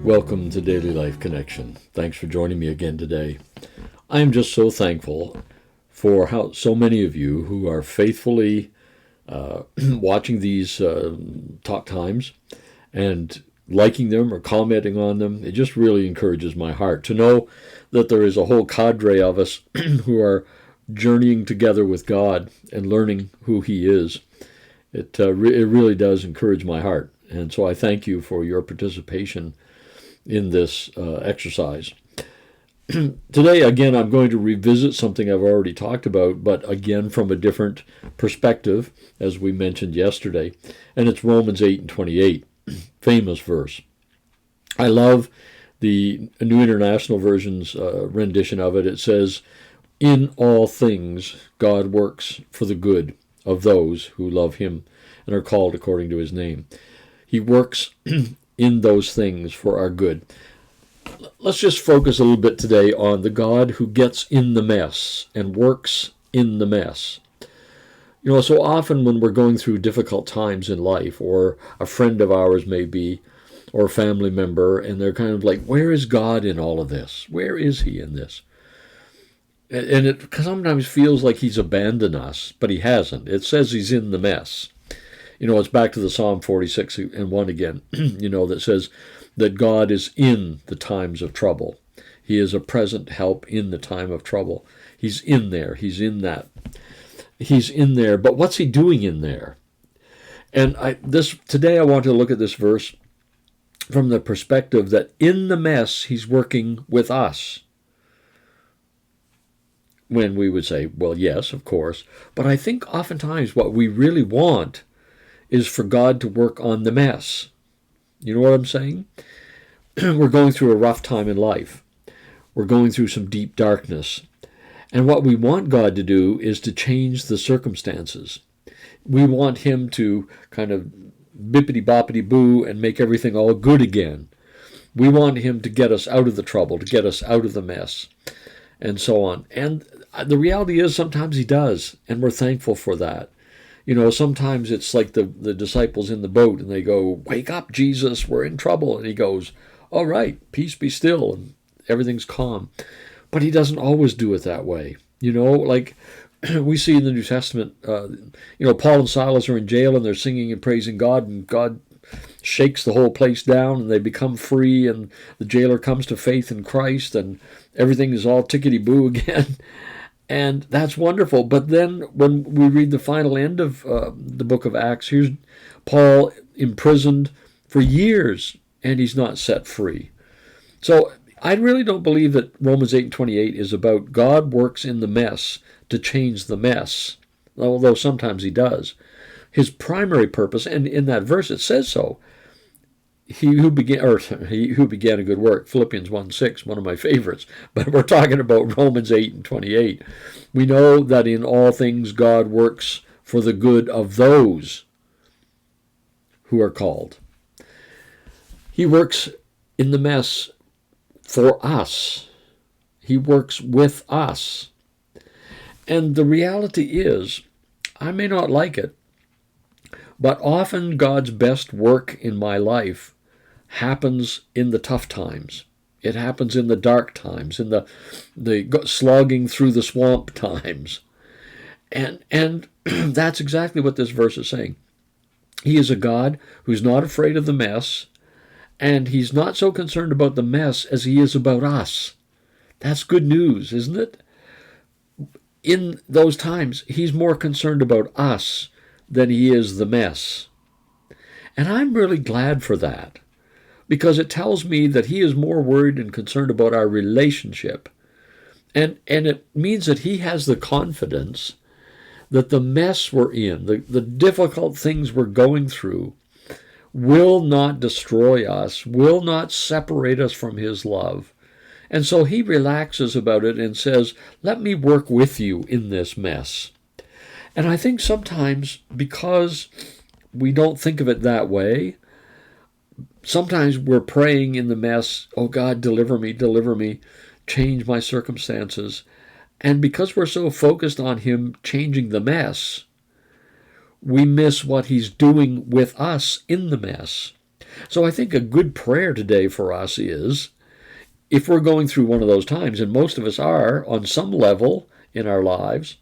Welcome to Daily Life Connection. Thanks for joining me again today. I am just so thankful for how so many of you who are faithfully watching these talk times and liking them or commenting on them. It just really encourages my heart to know that there is a whole cadre of us who are journeying together with God and learning who He is. It really does encourage my heart. And so I thank you for your participation in this exercise. Today, again, I'm going to revisit something I've already talked about, but again from a different perspective, as we mentioned yesterday, and it's Romans 8:28, famous verse. I love the New International Version's rendition of it. It says, "In all things God works for the good of those who love Him and are called according to His name." He works in those things for our good. Let's just focus a little bit today on the God who gets in the mess and works in the mess. You know, so often when we're going through difficult times in life, or a friend of ours may be, or a family member, and they're kind of like, where is God in all of this? Where is He in this? And it sometimes feels like He's abandoned us, but He hasn't. It says He's in the mess. You know, it's back to the Psalm 46 and 1 again, you know, that says that God is in the times of trouble. He is a present help in the time of trouble. He's in there. He's in that. He's in there. But what's He doing in there? And today I want to look at this verse from the perspective that in the mess He's working with us. When we would say, well, yes, of course. But I think oftentimes what we really want is for God to work on the mess. You know what I'm saying? We're going through a rough time in life. We're going through some deep darkness. And what we want God to do is to change the circumstances. We want Him to kind of bippity-boppity-boo and make everything all good again. We want Him to get us out of the trouble, to get us out of the mess, and so on. And the reality is sometimes He does, and we're thankful for that. You know, sometimes it's like the disciples in the boat, and they go, "Wake up, Jesus, we're in trouble." And He goes, "All right, peace be still," and everything's calm. But He doesn't always do it that way. You know, like we see in the New Testament, Paul and Silas are in jail, and they're singing and praising God, and God shakes the whole place down, and they become free, and the jailer comes to faith in Christ, and everything is all tickety-boo again. And that's wonderful. But then when we read the final end of the book of Acts, here's Paul imprisoned for years, and he's not set free. So I really don't believe that Romans 8:28 is about God works in the mess to change the mess, although sometimes He does. His primary purpose, and in that verse it says so, he who began a good work, Philippians 1:6, one of my favorites, but we're talking about Romans 8:28. We know that in all things God works for the good of those who are called. He works in the mess for us. He works with us. And the reality is, I may not like it, but often God's best work in my life happens in the tough times. It happens in the dark times, in the slogging through the swamp times. And that's exactly what this verse is saying. He is a God who's not afraid of the mess, and He's not so concerned about the mess as He is about us. That's good news, isn't it? In those times, He's more concerned about us than He is the mess. And I'm really glad for that, because it tells me that He is more worried and concerned about our relationship. And it means that He has the confidence that the mess we're in, the difficult things we're going through, will not destroy us, will not separate us from His love. And so He relaxes about it and says, let me work with you in this mess. And I think sometimes, because we don't think of it that way, sometimes we're praying in the mess, oh God, deliver me, change my circumstances. And because we're so focused on Him changing the mess, we miss what He's doing with us in the mess. So I think a good prayer today for us is, if we're going through one of those times, and most of us are on some level in our lives,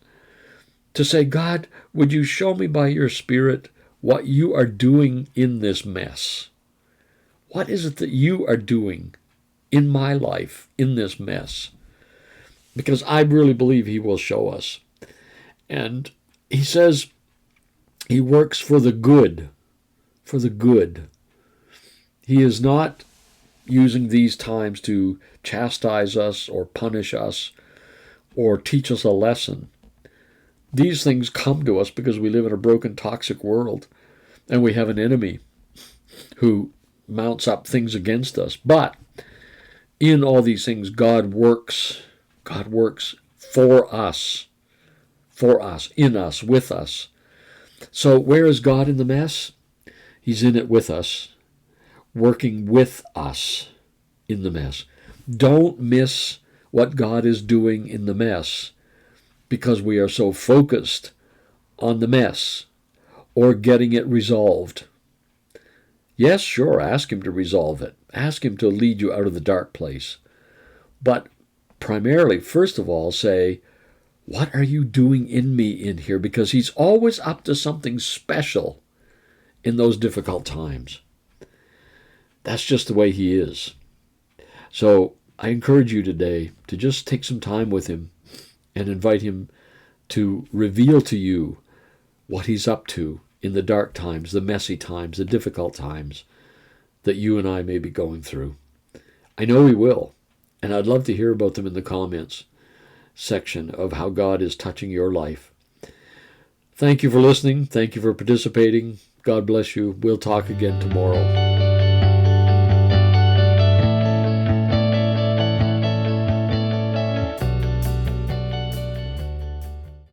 to say, God, would you show me by your Spirit what you are doing in this mess? What is it that you are doing in my life, in this mess? Because I really believe he will show us. And he says he works for the good, for the good. He is not using these times to chastise us or punish us or teach us a lesson. These things come to us because we live in a broken, toxic world, and we have an enemy who mounts up things against us. But in all these things, God works for us, in us, with us. So where is God in the mess? He's in it with us, working with us in the mess. Don't miss what God is doing in the mess because we are so focused on the mess or getting it resolved. Yes, sure, ask him to resolve it. Ask him to lead you out of the dark place. But primarily, first of all, say, what are you doing in me in here? Because he's always up to something special in those difficult times. That's just the way he is. So I encourage you today to just take some time with him and invite him to reveal to you what he's up to in the dark times, the messy times, the difficult times that you and I may be going through. I know he will, and I'd love to hear about them in the comments section of how God is touching your life. Thank you for listening. Thank you for participating. God bless you. We'll talk again tomorrow.